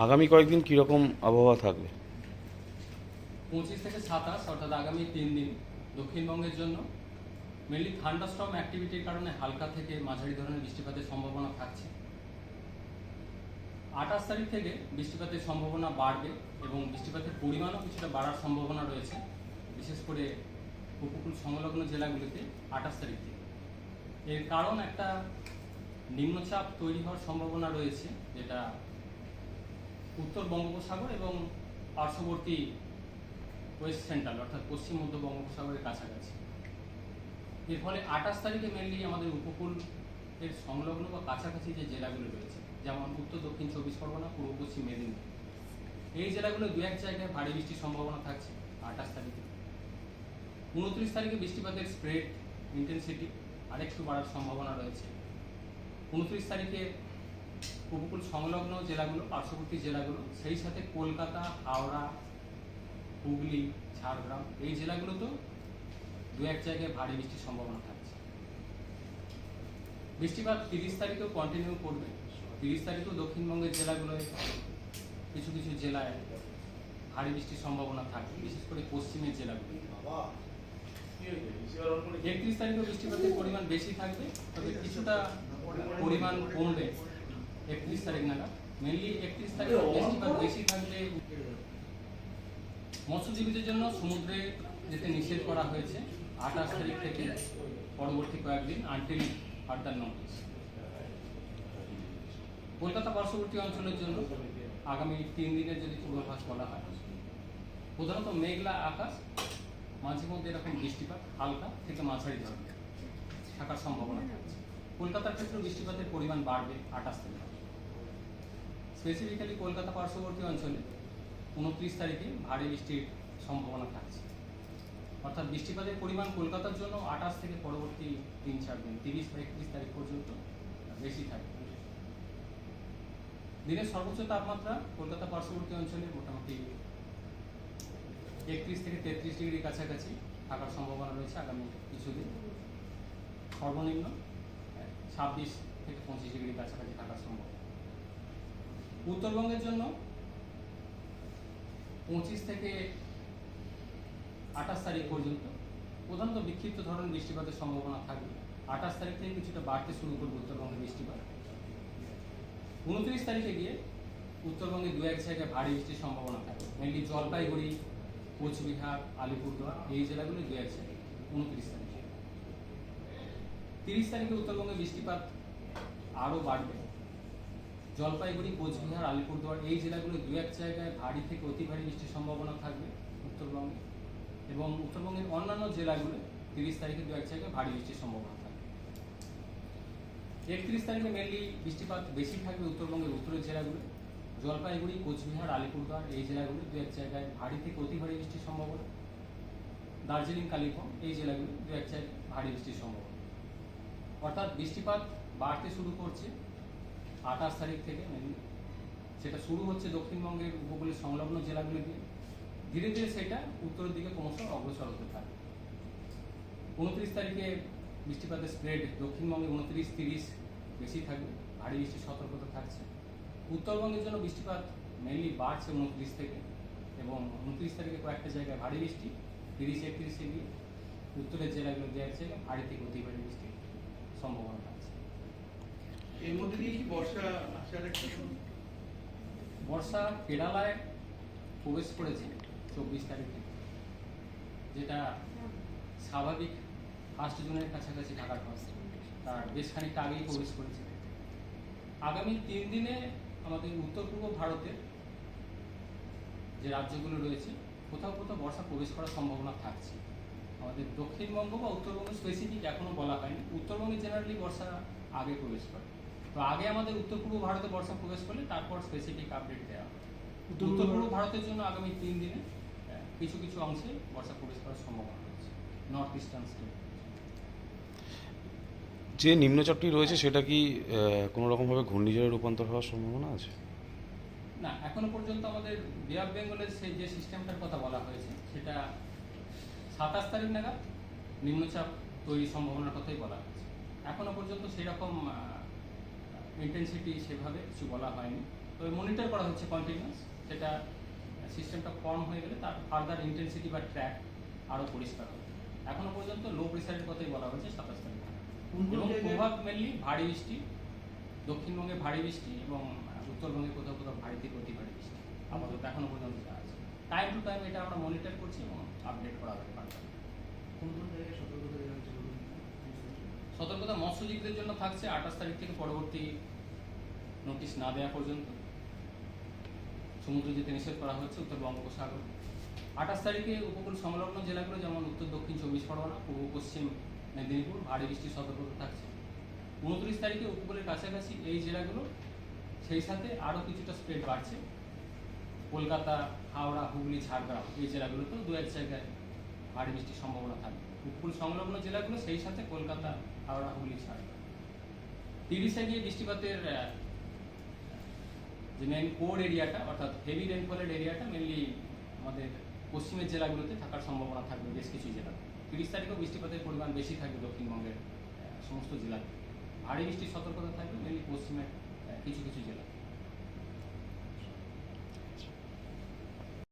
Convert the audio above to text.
আগামী কয়েকদিন কীরকম আবহাওয়া থাকবে? 25 থেকে 27 অর্থাৎ আগামী 3 দিন দক্ষিণবঙ্গের জন্য মেনলি থান্ডারস্টর্ম অ্যাক্টিভিটির কারণে হালকা থেকে মাঝারি ধরনের বৃষ্টিপাতের সম্ভাবনা থাকছে। 28 তারিখ থেকে বৃষ্টিপাতের সম্ভাবনা বাড়বে এবং বৃষ্টিপাতের পরিমাণও কিছুটা বাড়ার সম্ভাবনা রয়েছে, বিশেষ করে উপকূল সংলগ্ন জেলাগুলিতে 28 তারিখ থেকে। এর কারণ একটা নিম্নচাপ তৈরি হওয়ার সম্ভাবনা রয়েছে, যেটা উত্তর বঙ্গোপসাগর এবং পার্শ্ববর্তী ওয়েস্ট সেন্ট্রাল অর্থাৎ পশ্চিম মধ্য বঙ্গোপসাগরের কাছাকাছি। এর ফলে 28 তারিখে মেনলি আমাদের উপকূল এর সংলগ্ন বা কাছাকাছি যে জেলাগুলো রয়েছে, যেমন উত্তর দক্ষিণ 24 পরগনা, পূর্ব পশ্চিম মেদিনীপুর, এই জেলাগুলো দু এক জায়গায় ভারী বৃষ্টির সম্ভাবনা থাকছে 28 তারিখে। 29 তারিখে বৃষ্টিপাতের স্প্রেড ইন্টেন্সিটি আরেকটু বাড়ার সম্ভাবনা রয়েছে। 29 তারিখে উপকূল সংলগ্ন জেলাগুলো, পার্শ্ববর্তী জেলাগুলো, সেই সাথে কলকাতা, হাওড়া, হুগলি, ঝাড়গ্রাম, এই জেলাগুলোতেও দু এক জায়গায় ভারী বৃষ্টির সম্ভাবনা থাকছে। বৃষ্টিপাত 30 তারিখেও কন্টিনিউ করবে। 30 তারিখেও দক্ষিণবঙ্গের জেলাগুলোয় কিছু কিছু জেলায় ভারী বৃষ্টির সম্ভাবনা থাকবে, বিশেষ করে পশ্চিমের জেলাগুলো। 31 তারিখেও বৃষ্টিপাতের পরিমাণ বেশি থাকবে, তবে কিছুটা পরিমাণ কমবে 31 তারিখ নাগাদ। মেনলি 31 তারিখে বৃষ্টিপাত বেশি থাকবে। মৎস্যজীবীদের জন্য সমুদ্রে যেতে নিষেধ করা হয়েছে 28 তারিখ থেকে পরবর্তী কয়েকদিন আনটিল ফার্দার নোটিস। কলকাতা পার্শ্ববর্তী অঞ্চলের জন্য আগামী 3 দিনের যদি পূর্বাভাস বলা হয়, প্রধানত মেঘলা আকাশ, মাঝে মধ্যে এরকম বৃষ্টিপাত হালকা থেকে মাঝারি ধরনের থাকার সম্ভাবনা থাকছে। কলকাতার ক্ষেত্রে বৃষ্টিপাতের পরিমাণ বাড়বে 28 তারিখে। স্পেসিফিক্যালি কলকাতা পার্শ্ববর্তী অঞ্চলে 29 তারিখে ভারী বৃষ্টির সম্ভাবনা থাকছে, অর্থাৎ বৃষ্টিপাতের পরিমাণ কলকাতার জন্য 28 থেকে পরবর্তী 3-4 দিন 30 বা 31 তারিখ পর্যন্ত বেশি থাকবে। দিনের সর্বোচ্চ তাপমাত্রা কলকাতা পার্শ্ববর্তী অঞ্চলে মোটামুটি 31 থেকে 33 ডিগ্রির কাছাকাছি থাকার সম্ভাবনা রয়েছে আগামী কিছুদিন। সর্বনিম্ন 26 থেকে 25 ডিগ্রির কাছাকাছি থাকার সম্ভাবনা। উত্তরবঙ্গের জন্য 25 থেকে 28 তারিখ পর্যন্ত প্রধানত বিক্ষিপ্ত ধরনের বৃষ্টিপাতের সম্ভাবনা থাকবে। 28 তারিখ থেকে কিছুটা বাড়তে শুরু করবে উত্তরবঙ্গে বৃষ্টিপাত। 29 তারিখে গিয়ে উত্তরবঙ্গে দু এক জায়গায় ভারী বৃষ্টির সম্ভাবনা থাকবে, মেনলি জলপাইগুড়ি, কোচবিহার, আলিপুরদুয়ার, এই জেলাগুলো দু এক জায়গায় 29 তারিখে। 30 তারিখে উত্তরবঙ্গে বৃষ্টিপাত আরও বাড়বে। জলপাইগুড়ি, কোচবিহার, আলিপুরদুয়ার, এই জেলাগুলো দু এক জায়গায় ভারী থেকে অতি ভারী বৃষ্টির সম্ভাবনা থাকবে উত্তরবঙ্গে, এবং উত্তরবঙ্গের অন্যান্য জেলাগুলো 30 তারিখে দু এক জায়গায় ভারী বৃষ্টির সম্ভাবনা থাকবে। 31 তারিখে মেনলি বৃষ্টিপাত বেশি থাকবে উত্তরবঙ্গের উত্তরের জেলাগুলো, জলপাইগুড়ি, কোচবিহার, আলিপুরদুয়ার, এই জেলাগুলো দু এক জায়গায় ভারী থেকে অতি ভারী বৃষ্টির সম্ভাবনা। দার্জিলিং, কালিম্পং, এই জেলাগুলো দু এক জায়গায় ভারী বৃষ্টির সম্ভাবনা। অর্থাৎ বৃষ্টিপাত বাড়তে শুরু করছে 28 তারিখ থেকে মেনলি। সেটা শুরু হচ্ছে দক্ষিণবঙ্গের উপকূলের সংলগ্ন জেলাগুলি দিয়ে, ধীরে ধীরে সেটা উত্তরের দিকে ক্রমশ অগ্রসর হতে থাকে। 29 তারিখে বৃষ্টিপাতের স্প্রেড দক্ষিণবঙ্গে 29-30 বেশি থাকবে, ভারী বৃষ্টির সতর্কতা থাকছে। উত্তরবঙ্গের জন্য বৃষ্টিপাত মেনলি বাড়ছে 29 থেকে, এবং 29 তারিখে কয়েকটা জায়গায় ভারী বৃষ্টি, 30-31-এ গিয়ে উত্তরের জেলাগুলো দু এক জায়গায় ভারী থেকে অতি ভারী বৃষ্টির সম্ভাবনা থাকছে। এর মধ্যে দিয়ে কি বর্ষা আসার একটা বর্ষা কেরালায় প্রবেশ করেছে 24 তারিখে, যেটা স্বাভাবিক 1 জুনের কাছাকাছি থাকার কথা, তার বেশ খানিকটা আগেই প্রবেশ করেছে। আগামী 3 দিনে আমাদের উত্তর পূর্ব ভারতের যে রাজ্যগুলো রয়েছে কোথাও কোথাও বর্ষা প্রবেশ করার সম্ভাবনা থাকছে। আমাদের দক্ষিণবঙ্গ বা উত্তরবঙ্গ স্পেসিফিক এখনো বলা হয়নি, উত্তরবঙ্গে জেনারেলি বর্ষা আগে প্রবেশ করে। তো আগে আমাদের উত্তর পূর্ব ভারতে বর্ষা প্রবেশ করলে তারপর স্পেসিফিক আপডেট দেওয়া হবে। উত্তর পূর্ব ভারতের জন্য আগামী 3 দিনে কিছু কিছু অংশে বর্ষা প্রবেশ করার সম্ভাবনা রয়েছে নর্থ ইস্টার্ন স্টেট। যে নিম্নচাপটি রয়েছে সেটা কি কোনো রকমভাবে ঘূর্ণিঝড়ে রূপান্তর হওয়ার সম্ভাবনা আছে? না, এখনো পর্যন্ত আমাদের বে অফ বেঙ্গলের সেই যে সিস্টেমটার কথা বলা হয়েছে সেটা 27 তারিখ নাগাদ নিম্নচাপ তৈরির সম্ভাবনার কথাই বলা হয়েছে। এখনো পর্যন্ত সেরকম ইন্টেন্সিটি সেভাবে কিছু বলা হয়নি, তো মনিটর করা হচ্ছে কন্টিনিউয়াস, সেটা সিস্টেমটা কম হয়ে গেলে তার ফার্দার ইন্টেন্সিটি বা ট্র্যাক আরও পরিষ্কার হবে। এখনো পর্যন্ত লো প্রেসারের কথাই বলা হয়েছে 27 তারিখ, কোন কোন এবং জায়গায়- প্রভাব মেনলি ভারী বৃষ্টি, দক্ষিণবঙ্গে ভারী বৃষ্টি এবং উত্তরবঙ্গে কোথাও কোথাও ভারী থেকে অতি ভারী বৃষ্টি আপাতত এখনো পর্যন্ত যা আছে। টাইম টু টাইম এটা আমরা মনিটর করছি এবং আপডেট করা হবে further। কোন কোন জায়গায় সতর্কতা দেওয়া হচ্ছে বলুন? সতর্কতা মৎস্যজীবীদের জন্য থাকছে 28 তারিখ থেকে পরবর্তী নোটিশ না দেওয়া পর্যন্ত সমুদ্র যেতে নিষেধ করা হচ্ছে উত্তর বঙ্গোপসাগর। 28 তারিখে উপকূল সংলগ্ন জেলাগুলো যেমন উত্তর দক্ষিণ 24 পরগনা, পূর্ব পশ্চিম মেদিনীপুর ভারী বৃষ্টির সতর্কতা থাকছে। 29 তারিখে উপকূলের কাছাকাছি এই জেলাগুলো, সেই সাথে আরও কিছুটা স্প্রেড বাড়ছে। কলকাতা, হাওড়া, হুগলি, ঝাড়গ্রাম এই জেলাগুলোতেও দু এক জায়গায় ভারী বৃষ্টির সম্ভাবনা থাকবে। উপকূল সংলগ্ন জেলাগুলো সেই সাথে কলকাতা, হাওড়া, হুগলি, ঝাড়গ্রাম। 30-এ গিয়ে বৃষ্টিপাতের যে মেন কোর এরিয়াটা অর্থাৎ হেভি রেনফলের এরিয়াটা মেনলি আমাদের পশ্চিমের জেলাগুলোতে থাকার সম্ভাবনা থাকবে বেশ কিছু জেলা। 30 তারিখেও বৃষ্টিপাতের পরিমাণ বেশি থাকবে দক্ষিণবঙ্গের সমস্ত জেলাতে। ভারী বৃষ্টির সতর্কতা থাকবে মেনলি পশ্চিমের কিছু কিছু জেলা।